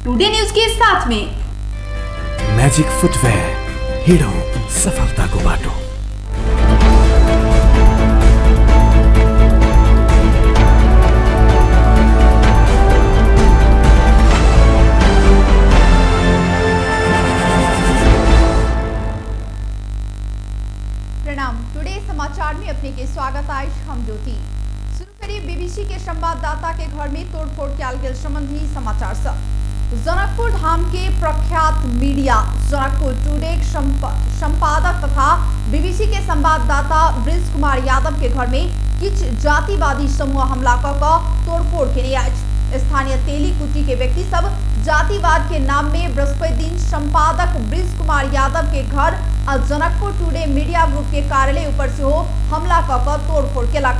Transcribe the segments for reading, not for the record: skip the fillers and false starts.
Today news के साथ में मैजिक फुटवेयर, हिडो सफलताको बाटो। प्रणाम, टुडे समाचार में अपने के स्वागत है। हम ज्योति शुरू करिए बीबीसी के संवाददाता के घर में तोड़फोड़ के संबंधी समाचार से। जनकपुर धाम के प्रख्यात मीडिया जनकपुर टुडे संपादक तथा बीबीसी के संवाददाता ब्रिज कुमार यादव के घर में किछ जातिवादी समूह हमला कर तोड़फोड़ के आज स्थानीय तेली कुटी के व्यक्ति सब जातिवाद के नाम में बृहस्पति दिन संपादक ब्रिज कुमार यादव के घर और जनकपुर टुडे मीडिया ग्रुप के कार्यालय ऊपर से हो हमला कर तोड़फोड़ केलक।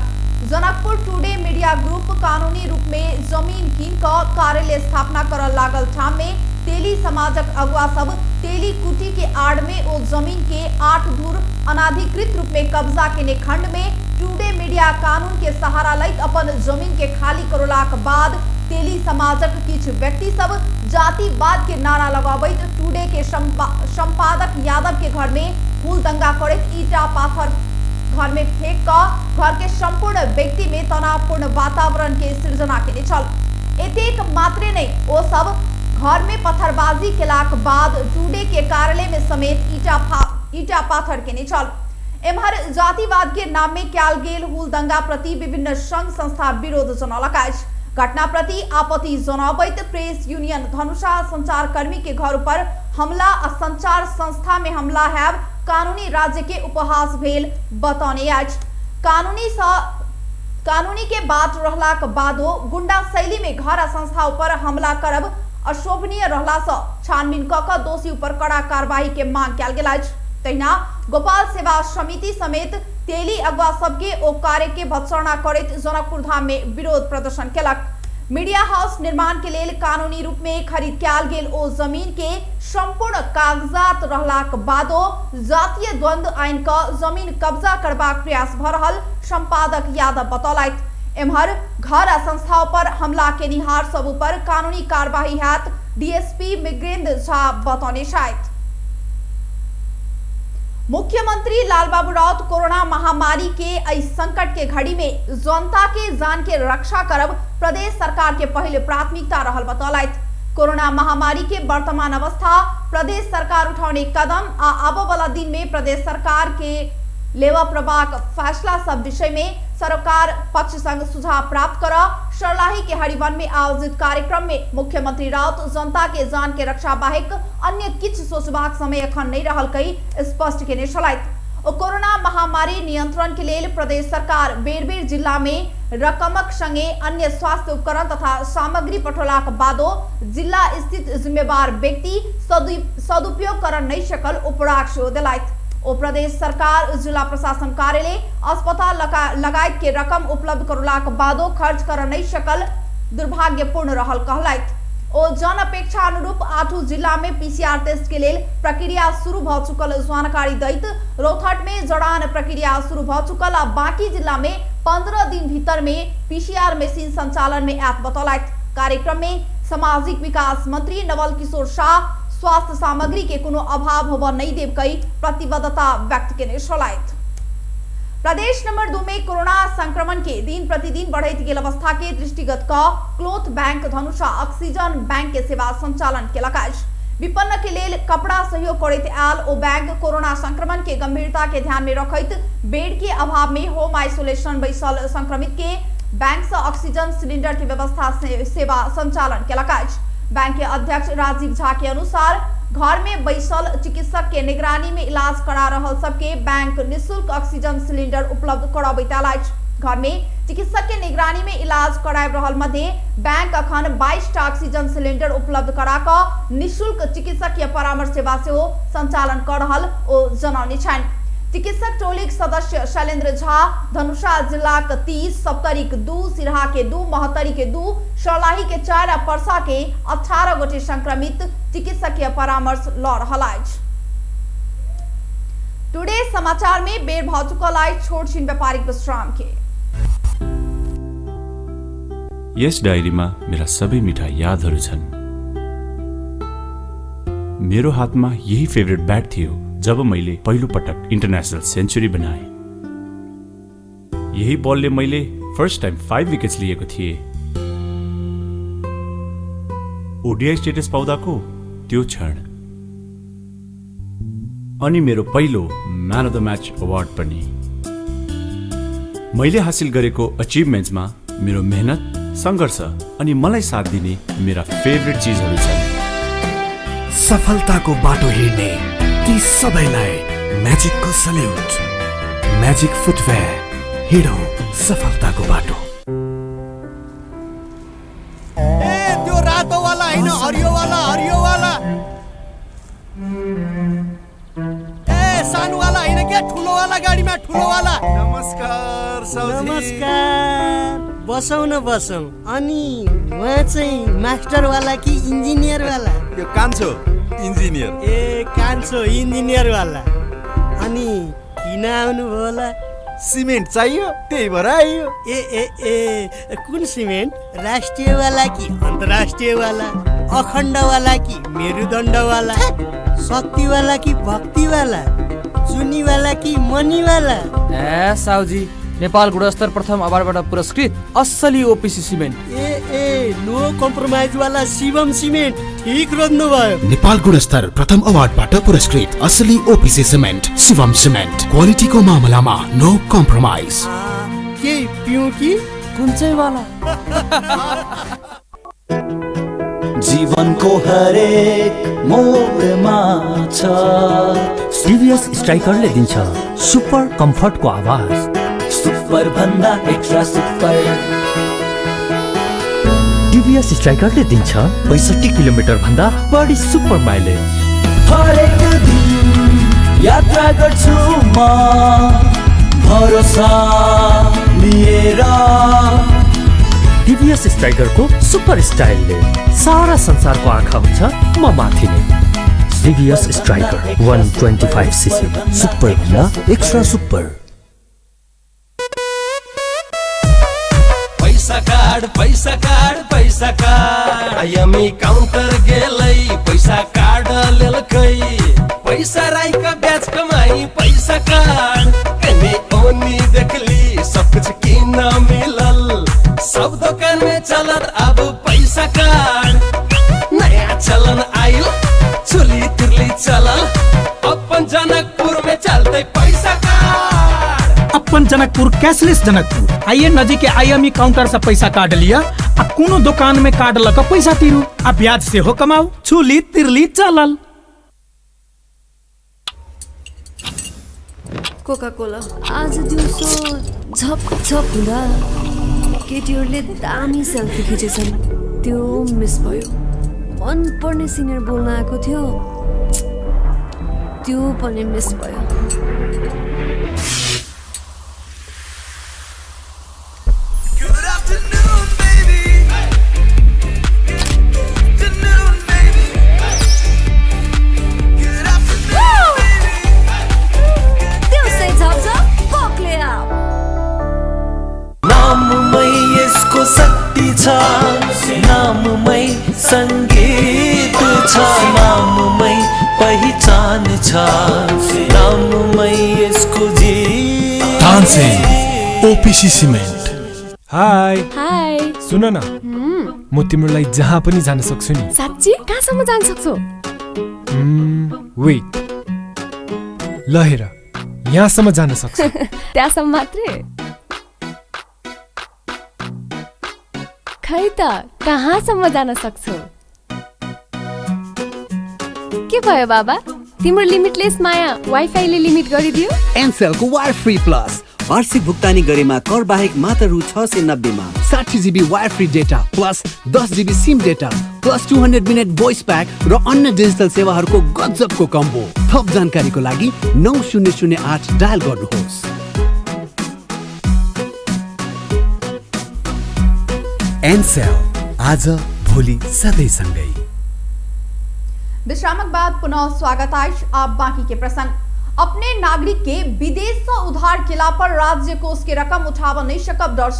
जनकपुर टुडे मीडिया ग्रुप कानूनी रूप में जमीन कीन कर कार्यालय स्थापना कर लागल ठाम में तेली समाजक अगुआ सब तेली कुटी के आड़ में ओ जमीन के 8 धूर अनाधिकृत रूप में कब्जा के खंड में टुडे मीडिया कानून के सहारा लैत अपन जमीन के खाली करोलाक बाद तेली समाजक किछ व्यक्ति सब जातिवाद के नारा लगाबैत टुडे के संपादक यादव के घर में हुल दंगा करैत ईटा पाथर घर में फेंक कर घर के संपूर्ण व्यक्ति में तनावपूर्ण वातावरण के सृजना के चल। एतेक मात्रे नहीं वो सब घर में पत्थरबाजी केलाक बाद टुडे के कार्यालय में समेत ईटा पाथर के चल। एम्हर जातिवाद के नाम में क्याल गेल हुल दंगा प्रति विभिन्न संघ संस्था विरोध जनौलक। घटना प्रति आपत्ति जनाबैत प्रेस यूनियन धनुषा संचारकर्मी के घर पर हमला और संचार संस्था में हमला है कानूनी राज्य के उपहास भेल बताने आज कानूनी के बात रहलाक बादो गुंडा शैली में घर संस्था ऊपर हमला करब अशोभनीय रहला से छानबीन क दोषी ऊपर कड़ा कार्रवाई के मांग कल गेल। तहिना गोपाल सेवा समिति समेत तेली अगुआ सबके ओ कार्य के भत्सना करैत जनकपुर धाम में विरोध प्रदर्शन केलक। मीडिया हाउस निर्माण के लेल कानूनी रूप में खरीद कयल गेल ओ जमीन के संपूर्ण कागजात रहलाक बादो जातीय द्वंद्व आइन का जमीन कब्जा करबाक प्रयास भ रहल संपादक यादव बतौलथि। एम्हर घर संस्थाओं पर हमला के निहार सब ऊपर कानूनी कार्यवाही हैत डीएसपी मृगेंद्र झा बतौने शायद। मुख्यमंत्री लालबाबू राउत कोरोना महामारी के इस संकट के घड़ी में जनता के जान के रक्षा करब प्रदेश सरकार के पहले प्राथमिकता रहल बतौलथि। कोरोना महामारी के वर्तमान अवस्था प्रदेश सरकार उठाउने कदम आ आबो वाला दिन में प्रदेश सरकार के लेवा प्रभाग फैसला सब विषय में सरकार पक्ष संग सुझाव प्राप्त कर सर्लाही के हरिवन में आयोजित कार्यक्रम में मुख्यमंत्री राउत जनता के जान के रक्षा बाहेक अन्य किछ सोचबाक समय अखन नहीं रहल कई स्पष्ट केने छलथि। ओ कोरोना महामारी नियंत्रण के लेल प्रदेश सरकार बेर-बेर जिला में रकमक संगे अन्य स्वास्थ्य उपकरण तथा सामग्री पठौलाक बादो जिला स्थित जिम्मेवार व्यक्ति सदुपयोग कर नहीं सकल उपराग देलथि। ओ प्रदेश सरकार जिला प्रशासन कार्यालय अस्पताल लगायत के रकम उपलब्ध करलाक बादो खर्च कर नहीं सकल दुर्भाग्यपूर्ण रहल कहलथि। ओ जन अपेक्षा अनुरूप 8 जिला में पीसीआर टेस्ट के लेल प्रक्रिया शुरू भ चुकल जानकारी दैत रौथट में जड़ान प्रक्रिया शुरू भ चुकल आ बाकी जिला में 15 दिन भीतर में पीसीआर मशीन संचालन में आत बतौलथि। कार्यक्रम में सामाजिक विकास मंत्री नवल किशोर शाह स्वास्थ्य सामग्री के कोनो अभाव होबा नहीं देव कई प्रतिबद्धता व्यक्त केने छलथि। प्रदेश नंबर 2 में कोरोना संक्रमण के दिन प्रतिदिन बढ़ैत गेल अवस्था के दृष्टिगत क cloth bank Dhanusha oxygen bank के सेवा संचालन केलक। विपन्न के लेल कपड़ा सहयोग करैत आयल ओ बैंक कोरोना संक्रमण के गंभीरता के ध्यान में रखैत बेड के अभाव में होम आइसोलेशन बैसल संक्रमित के बैंक से ऑक्सीजन सिलेंडर की व्यवस्था से सेवा संचालन केलक। बैंक के अध्यक्ष राजीव झा के अनुसार घर में बैसल चिकित्सक के निगरानी में इलाज करा रहल सबके बैंक निःशुल्क ऑक्सीजन सिलेंडर उपलब्ध कराबैत अछि। घर में चिकित्सक के निगरानी में इलाज कराब रहल मध्य बैंक अखन 22 ऑक्सीजन सिलेंडर उपलब्ध करा क निःशुल्क चिकित्सकीय परामर्श सेवा से संचालन कर रहल ओ जनौने छनि। चिकित्सक टोलिक सदस्य शैलेंद्र झा धनुषा जिला के 30, सप्तरी के 2, सिरहा के 2, महतरी के 2, सर्लाही के 4 और परसा के 18 गोटे संक्रमित चिकित्सकीय परामर्श ल रहल अछि। टुडे समाचार में बेर भ चुकल छोट छिन व्यापारिक विश्राम के। यस डायरीमा मेरा सबै मिठा यादहरू छन्। मेरो हातमा यही फेभरेट ब्याट थियो जब मैले पहिलो पटक इन्टरनेसनल सेन्चुरी बनाएँ। यही बलले मैले फर्स्ट टाइम 5 विकेट्स लिएको थिएँ। ओडिआई स्टेटस पाउँदाको त्यो क्षण अनि मेरो पहिलो man of the match award पनि। मैले हासिल गरेको अचिभमेन्ट्समा मेरो मेहनत, सङ्घर्ष अनि मलाई साथ दिने मेरा फेभरेट चिजहरू छन्। सफलताको बाटो हिँड्ने ती सबैलाई म्याजिकको सल्युट। म्याजिक फुटवेयर, हिँडौँ सफलताको बाटो। ए त्यो रातो वाला हैन, हरियो वाला, हरियो वाला। ए सानो वाला हैन के, ठुलो वाला गाडीमा, ठुलो वाला। नमस्कार साउजी। नमस्कार। बसौँ न बसौँ। अनि उहाँ चाहिँ मास्टर वाला कि इन्जिनियर वाला? यो कान्छो इन्जिनियर। ए कान्छो इन्जिनियर वाला। अनि किन आउनु भयो होला? सिमेन्ट चाहियो, त्यही भएर आइयो। ए ए ए कुन सिमेन्ट? राष्ट्रिय वाला कि अन्तर्राष्ट्रिय वाला? अखण्ड वाला कि मेरुदण्ड वाला? शक्ति वाला कि भक्ति वाला? चुनी वाला कि मनी वाला? ए साउजी, नेपाल गुणस्तर प्रथम अवार्डबाट पुरस्कृत असली ओपिसी सिमेन्ट। ए नो कम्प्रोमाइज वाला शिवम सिमेन्ट। ठीक रोज्नु भयो। नेपाल गुणस्तर प्रथम अवार्डबाट पुरस्कृत असली ओपिसी सिमेन्ट शिवम सिमेन्ट। क्वालिटीको मामलामा नो कम्प्रोमाइज। के पिउँ कि कुन चाहिँ वाला? जीवनको हरेक मोडमा छ सीरियस स्ट्राइकरले दिन्छ सुपर कम्फर्टको आवाज। सुपर भन्दा एक्स्ट्रा सुपर। टिभीएस स्ट्राइकरले दिन्छ 65 किलोमिटर भन्दा बढी सुपर माइलेज। हरेक दिन यात्रा गर्छु म भरोसा लिएर। टिभीएस स्ट्राइकरको सुपर स्टाइलले सारा संसारको आँखा हुन्छ म माथि नै। टिभीएस स्ट्राइकर 125 सीसी, सुपर भन्दा एक्स्ट्रा सुपर। पैसा कार्ड आइएमई काउन्टर गेलै पैसा कार्ड लेलकै। पैसा राईका ब्याज कमाई पैसा कार्ड। एनी ओनी देखली सब कुछ किन मिलल। सब दुकान में चलत अब पैसा कार्ड। नया चलन आइल, चुली तिरली चलल। अपन जनकपुर में चलते पैसा कार्ड। अपन जनकपुर कैशलेस जनकपुर। आइए नजीक आईएमई काउंटर से पैसा काट लिया आ कोनो दुकान में काट लक पैसा तिरू आ ब्याज से हो कमाऊ। छुली तिरली चलल। कोका कोला आज दिउँसो झप झप हुँदा केटीहरूले दामी सेल्फी खिचेछन्। त्यो मिस भयो। मन पर्ने सिनियर बोल्न आएको थियो, त्यो पनि मिस भयो। शक्ति छ नाममै संगीत छ, नाममै पहिचान छ, नाममै यसको जीत। Tansen OPC cement. हाय हाय, सुन न, म तिम्रो लागि जहाँ पनि जान सक्छु नि। साच्ची? कहाँसम्म जान सक्छौ? वेट, ल हेर, यहाँसम्म जान सक्छु। त्यहाँसम्म मात्रै? खै त कहाँसम्म जान सक्छौ? के भयो बाबा, तिम्रो लिमिटलेस माया वाइफाईले लिमिट गरिदियो? एनसेलको वायर फ्री प्लस वार्षिक भुक्तानी गरेमा कर बाहेक मात्र रु 690 मा 60 GB wire free data plus 10 GB SIM data plus 200 minute voice pack र अन्य डिजिटल सेवाहरूको गजबको कम्बो। थप जानकारीको लागि 9008 डायल गर्नुहोस्। एनसेल, आज भोलि सधैँ सँगै। विश्रामक बाद पुनः स्वागत है। अब बाकी के प्रसंग। अपने नागरिक के विदेश से उधार केला पर राज्य कोष की रकम उठाव नहीं सकब डर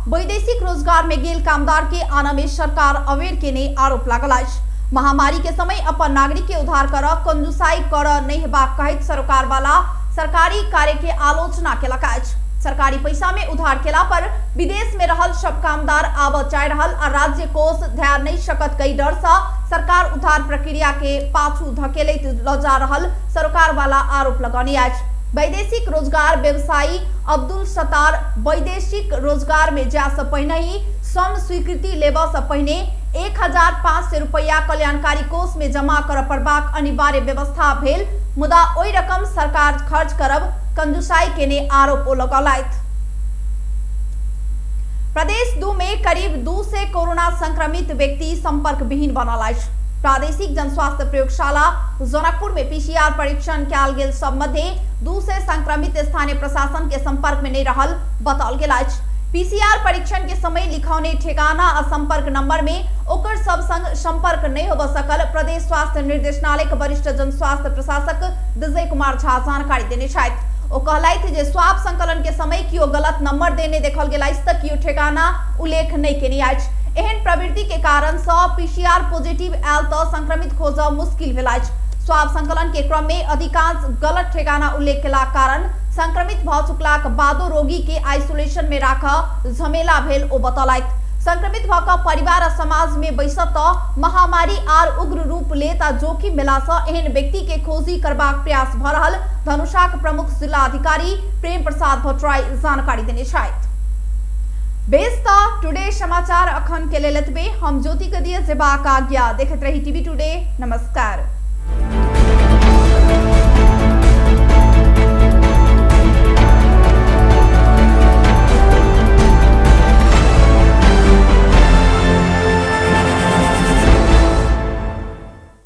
वैदेशिक रोजगार में गेल कामदार के आना में सरकार अवेर के ने आरोप लागल। महामारी के समय अपन नागरिक के उद्धार कर कंजूसाई कर नहीं हेबाक कहैत सरकार वाला सरकारी कार्य के आलोचना केलक अछि। सरकारी पैसा में उधार केला पर विदेश में रहल सब कामदार आब चाह रहल आ राज्य कोष ध्यान नहीं सकत कई डर से सरकार उधार प्रक्रिया के पाछू धकेलैत ल जा रहल सरकार वाला आरोप लगौने अछि। वैदेशिक रोजगार व्यवसायी अब्दुल सत्तार वैदेशिक रोजगार में जा से पहले ही श्रम स्वीकृति लेबा से पहले 1500 रुपया कल्याणकारी कोष में जमा कर पड़बाक अनिवार्य व्यवस्था भेल, मुदा ओई रकम सरकार खर्च करब कंजूसाई केने आरोप लगौलथि। प्रदेश 2 में करीब 2 से कोरोना संक्रमित व्यक्ति संपर्क विहीन बनल अछि। प्रादेशिक जनस्वास्थ्य प्रयोगशाला जनकपुर में पीसीआर परीक्षण कयल गेल सब मध्य 2 से संक्रमित स्थानीय प्रशासन के संपर्क में नहीं रहल बताओल गेल अछि। पीसीआर परीक्षण के समय लिखौने ठेकाना और संपर्क नंबर में ओकर सब संग संपर्क नहीं हो सकल प्रदेश स्वास्थ्य निर्देशनालय के वरिष्ठ जनस्वास्थ्य प्रशासक विजय कुमार झा जानकारी देने छथि। ओ कहलथि जे स्वाब संकलन के समय कियो गलत नंबर देने देखल गेल अछि त कियो ठेकाना उल्लेख नहीं केने अछि। एहन प्रवृत्ति के कारण से पीसीआर पॉजिटिव आयल तो संक्रमित खोजब मुश्किल भेल अछि। स्वाब संकलन के क्रम में अधिकांश गलत ठेकाना उल्लेख केला कारण संक्रमित भ चुकलाक बादो रोगी के आइसोलेशन में राख झमेला भेल ओ बतौलथि। संक्रमित भक परिवार और समाज में बैसत महामारी आर उग्र रूप लेत आ जोखिम मिला से एहन व्यक्ति के खोजी करबाक प्रयास भ रहल धनुषाक प्रमुख जिला अधिकारी प्रेम प्रसाद भट्टराई जानकारी देने छथि। बेस्ता टुडे समाचार अखन के लेल एतबे। हम ज्योति के दिए जेबाक आज्ञा। देखैत रही टीवी टुडे। नमस्कार।